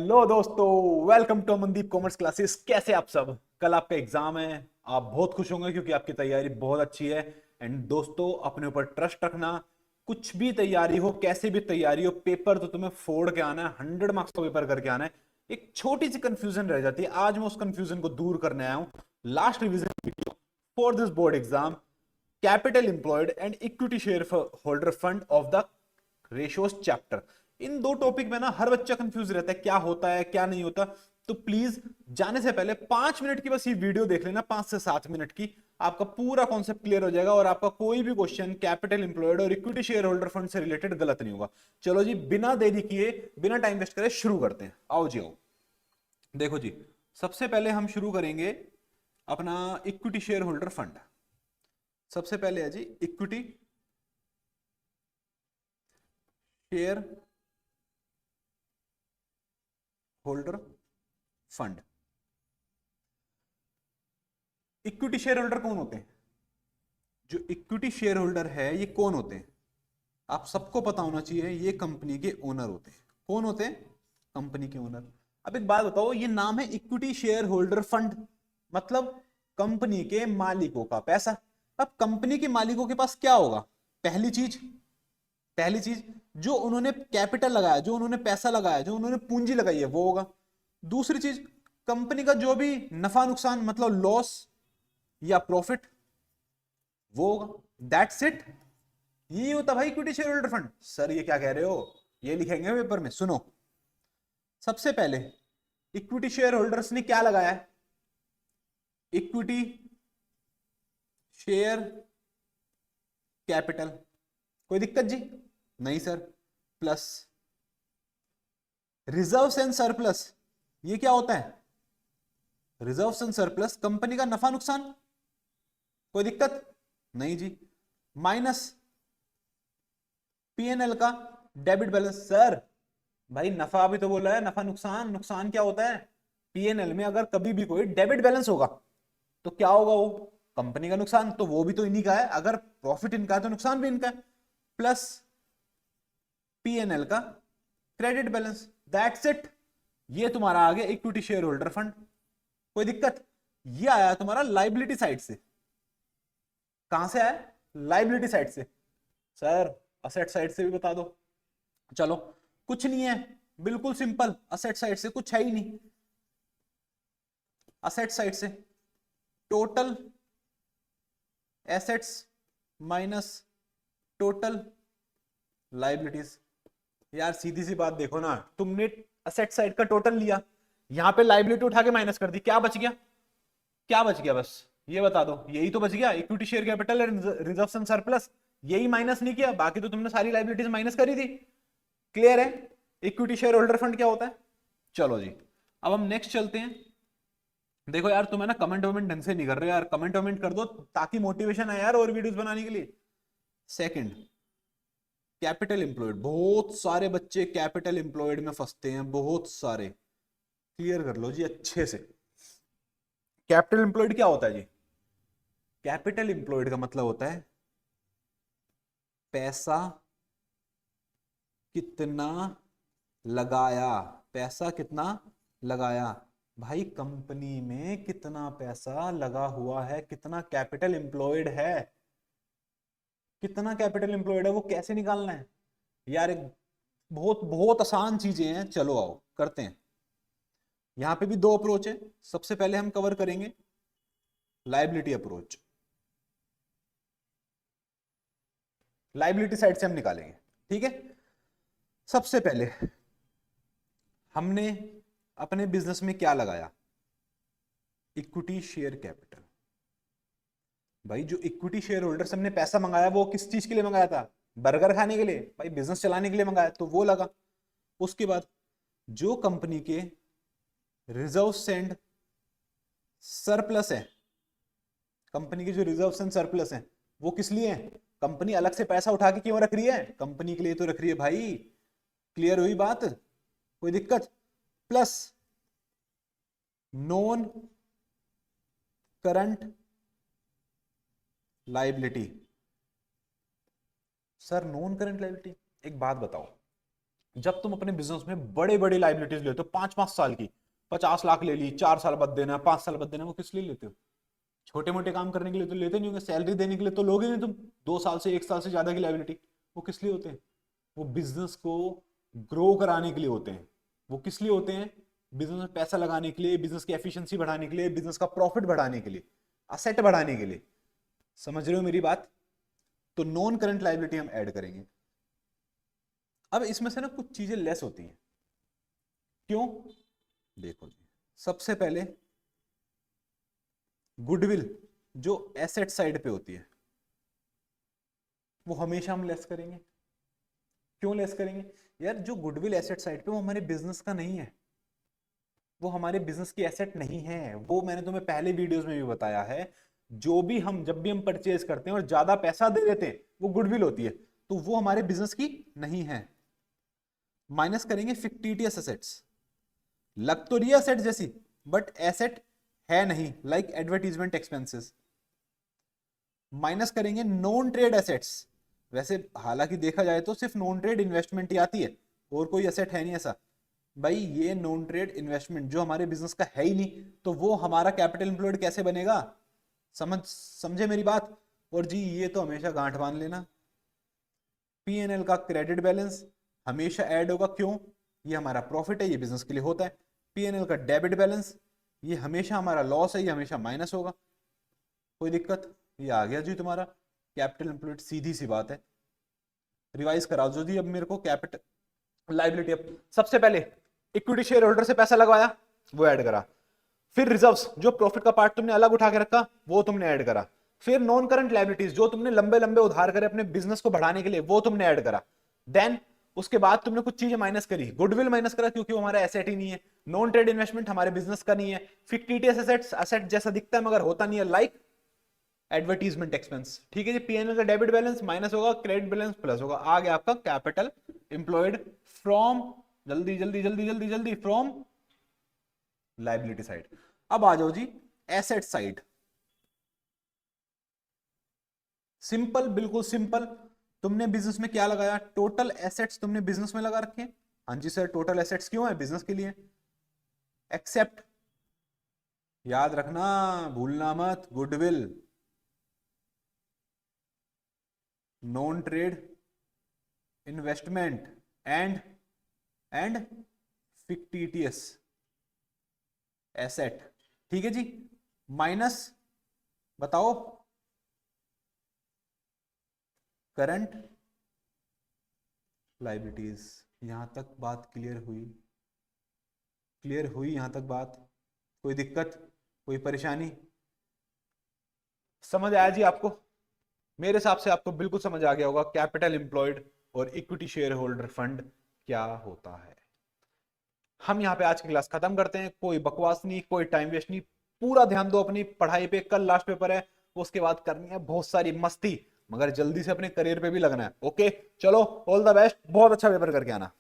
Hello दोस्तों, welcome to Amandeep commerce classes. कैसे आप सब? कल आपका एग्जाम है, आप बहुत खुश होंगे क्योंकि आपकी तैयारी बहुत अच्छी है। एंड दोस्तों, अपने ऊपर ट्रस्ट रखना। कुछ भी तैयारी हो, कैसे भी तैयारी हो, पेपर तो तुम्हें फोड़ के आना है, 100 मार्क्स का पेपर करके आना है। एक छोटी सी कंफ्यूजन रह जाती है, आज मैं उस कंफ्यूजन को दूर करने आया हूँ। Last revision video for this board exam, capital employed and equity share holder fund of the ratios chapter. इन दो टॉपिक में ना हर बच्चा कंफ्यूज रहता है, क्या होता है क्या नहीं होता। तो प्लीज जाने से पहले 5 मिनट की बस ये वीडियो देख लेना, 5 से 7 मिनट की। आपका पूरा कॉन्सेप्ट क्लियर हो जाएगा और आपका कोई भी क्वेश्चन कैपिटल एम्प्लॉयड और इक्विटी शेयर होल्डर फंड से रिलेटेड गलत नहीं होगा। चलो जी, बिना देरी किए, बिना टाइम वेस्ट करे शुरू करते हैं। आओ जी आओ। देखो जी, सबसे पहले हम शुरू करेंगे अपना इक्विटी शेयर होल्डर फंड। सबसे पहले है जी equity share holder fund. Equity share holder कौन होते हैं? जो इक्विटी शेयर होल्डर है ये कौन होते हैं? आप सबको पता होना चाहिए, ये कंपनी के ओनर होते हैं। कौन होते हैं? कंपनी के ओनर। अब एक बात बताओ, ये नाम है इक्विटी शेयर होल्डर फंड, मतलब कंपनी के मालिकों का पैसा। अब कंपनी के मालिकों के पास क्या होगा? पहली चीज जो उन्होंने कैपिटल लगाया, जो उन्होंने पैसा लगाया, जो उन्होंने पूंजी लगाई है वो होगा। दूसरी चीज, कंपनी का जो भी नफा नुकसान मतलब लॉस या प्रॉफिट वो होगा। That's it. ये होता भाई equity share holder fund. Sir ये क्या कह रहे हो? ये लिखेंगे पेपर में, सुनो। सबसे पहले इक्विटी शेयर होल्डर्स ने क्या लगाया है? Equity share capital. कोई दिक्कत जी? नहीं sir. Plus reserves and surplus. ये क्या होता है? रिजर्व्स एंड सरप्लस कंपनी का नफा नुकसान। कोई दिक्कत? नहीं जी। माइनस पीएनएल का डेबिट बैलेंस। सर भाई नफा भी तो बोला है, नफा नुकसान, नुकसान क्या होता है? पीएनएल में अगर कभी भी कोई डेबिट बैलेंस होगा तो क्या होगा? वो कंपनी का नुकसान, तो वो भी तो इन्हीं का है। अगर प्रॉफिट इनका है तो नुकसान भी इनका है। प्लस पीएनएल का क्रेडिट बैलेंस। That's it. ये तुम्हारा आ गया इक्विटी शेयर होल्डर फंड। कोई दिक्कत? ये आया तुम्हारा लाइबिलिटी साइड से। कहां से आया? लाइबिलिटी साइड से। सर असेट साइड से भी बता दो। चलो, कुछ नहीं है, बिल्कुल सिंपल। असेट साइड से कुछ है ही नहीं। असेट साइड से total assets minus total liabilities. यार सीधी सी बात देखो ना, तुमने असेट साइड का टोटल लिया, यहां पे लाइबिलिटी उठा के माइनस कर दी, क्या बच गया? क्या बच गया बस ये बता दो। यही तो बच गया, equity share capital reserves and surplus. यही माइनस नहीं किया, बाकी तो तुमने सारी लाइबिलिटीज माइनस करी थी। क्लियर है? इक्विटी शेयर होल्डर फंड क्या होता है। चलो जी, अब हम नेक्स्ट चलते हैं। देखो यार, तुम है ना कमेंट वमेंट ढंग से नहीं कर रहे यार, कमेंट वमेंट कर दो ताकि मोटिवेशन आए यार और वीडियोस बनाने के लिए। Second, capital employed. बहुत सारे बच्चे कैपिटल एम्प्लॉयड में फंसते हैं, बहुत सारे। क्लियर कर लो जी अच्छे से। कैपिटल एम्प्लॉयड क्या होता है जी? कैपिटल एम्प्लॉयड का मतलब होता है पैसा कितना लगाया। पैसा कितना लगाया? भाई कंपनी में कितना पैसा लगा हुआ है, कितना कैपिटल एम्प्लॉयड है, कितना कैपिटल एम्प्लॉयड है, वो कैसे निकालना है यार? एक बहुत बहुत आसान चीजें हैं, चलो आओ करते हैं। यहां पे भी दो अप्रोच है। सबसे पहले हम कवर करेंगे लाइबिलिटी अप्रोच। लाइबिलिटी साइड से हम निकालेंगे, ठीक है। सबसे पहले हमने अपने बिजनेस में क्या लगाया? Equity share capital. भाई जो इक्विटी शेयर होल्डर से हमने पैसा मंगाया वो किस चीज के लिए मंगाया था? बर्गर खाने के लिए? भाई बिजनेस चलाने के लिए मंगाया तो वो लगा। उसके बाद जो कंपनी के रिजर्व एंड सरप्लस है, कंपनी के जो रिजर्व एंड सरप्लस है वो किस लिए है? कंपनी अलग से पैसा उठा के क्यों रख रही है? कंपनी के लिए तो रख रही है भाई। क्लियर हुई बात? कोई दिक्कत? Plus non current liability. Sir non current liability, एक बात बताओ, जब तुम अपने बिजनेस में बड़े बड़े लाइबिलिटीज लेते हो 5-5 साल की, 50 लाख ले ली, 4 साल बाद देना, 5 साल बाद देना, वो किस लिए लेते हो? छोटे मोटे काम करने के लिए तो लेते नहीं होंगे, सैलरी देने के लिए तो लोगे नहीं तुम। 2 साल से 1 साल से ज्यादा की लाइबिलिटी, वो किस लिए होते हैं? वो बिजनेस को ग्रो कराने के लिए होते हैं। वो किस लिए होते हैं? बिजनेस में पैसा लगाने के लिए, बिजनेस की एफिशिएंसी बढ़ाने के लिए, बिजनेस का प्रॉफिट बढ़ाने के लिए, असेट बढ़ाने के लिए। समझ रहे हो मेरी बात? तो नॉन करंट लाइबिलिटी हम ऐड करेंगे। अब इसमें से ना कुछ चीजें लेस होती हैं। क्यों? देखो जी, सबसे पहले गुडविल जो एसेट साइड पे होती है, वो हमेशा हम लेस करेंगे। क्यों लेस करेंगे? यार जो गुडविल एसेट साइड पे, वो हमारे बिजनेस का नहीं है, वो हमारे बिजनेस की एसेट नहीं है। वो मैंने तुम्हें पहले वीडियोस में भी बताया है, जो भी हम जब भी हम परचेज करते हैं और ज्यादा पैसा दे देते हैं, वो गुडविल होती है, तो वो हमारे बिजनेस की नहीं है। माइनस करेंगे फिक्टिटियस एसेट्स, लग तो रही है एसेट जैसी, बट एसेट है नहीं, लाइक एडवर्टीजमेंट एक्सपेंसेस। माइनस करेंगे नॉन ट्रेड एसेट्स। वैसे हालांकि देखा जाए तो सिर्फ नॉन ट्रेड इन्वेस्टमेंट ही आती है, और कोई एसेट है नहीं ऐसा। भाई ये नॉन ट्रेड इन्वेस्टमेंट जो हमारे बिजनेस का है ही नहीं, तो वो हमारा कैपिटल एम्प्लॉयड कैसे बनेगा? समझे मेरी बात? और जी ये तो हमेशा गांठ बांध लेना, पीएनएल का क्रेडिट बैलेंस हमेशा ऐड होगा। क्यों? ये हमारा प्रॉफिट है, ये बिजनेस के लिए होता है। पीएनएल का डेबिट बैलेंस, ये हमेशा हमारा लॉस है, ये हमेशा माइनस होगा। कोई दिक्कत? ये आ गया जी तुम्हारा कैपिटल एम्प्लॉयड, सीधी सी बात है। रिवाइज करा दो जी अब मेरे को कैपिटल लाइबिलिटी। अब सबसे पहले इक्विटी शेयर होल्डर से पैसा लगवाया, वो ऐड करा। फिर रिजर्व्स, जो प्रॉफिट का पार्ट तुमने अलग उठा के रखा, वो तुमने ऐड करा। फिर नॉन करंट लाइबिलिटीज, जो तुमने लंबे लंबे उधार करे अपने बिजनेस को बढ़ाने के लिए, वो तुमने ऐड करा। देन उसके बाद तुमने कुछ चीजें माइनस करी। गुडविल माइनस करा क्योंकि वो हमारा एसेट ही नहीं है। नॉन ट्रेड इन्वेस्टमेंट हमारे बिजनेस का नहीं है। फिक्टिटियस एसेट्स, एसेट जैसा दिखता है मगर होता नहीं है, लाइक एडवर्टीजमेंट एक्सपेंस। ठीक है जी, पीएनएल का डेबिट बैलेंस माइनस होगा, क्रेडिट बैलेंस प्लस होगा। आ गया आपका कैपिटल एम्प्लॉयड फ्रॉम, जल्दी जल्दी जल्दी जल्दी जल्दी, फ्रॉम लाइबिलिटी साइड। अब आ जाओ जी एसेट साइड। सिंपल, बिल्कुल सिंपल। तुमने बिजनेस में क्या लगाया? टोटल एसेट्स तुमने बिजनेस में लगा रखे हैं। हाँ जी सर, टोटल एसेट्स क्यों है? बिजनेस के लिए। एक्सेप्ट, याद रखना, भूलना मत, goodwill, non trade investment and fictitious asset. ठीक है जी, माइनस, बताओ, करंट लाइबिलिटीज। यहां तक बात क्लियर हुई? क्लियर हुई यहां तक बात? कोई दिक्कत, कोई परेशानी? समझ आया जी आपको? मेरे हिसाब से आपको बिल्कुल समझ आ गया होगा कैपिटल एम्प्लॉयड और इक्विटी शेयर होल्डर फंड क्या होता है। हम यहाँ पे आज की क्लास खत्म करते हैं। कोई बकवास नहीं, कोई टाइम वेस्ट नहीं, पूरा ध्यान दो अपनी पढ़ाई पे। कल लास्ट पेपर है, उसके बाद करनी है बहुत सारी मस्ती, मगर जल्दी से अपने करियर पे भी लगना है। ओके चलो, ऑल द बेस्ट, बहुत अच्छा पेपर करके आना।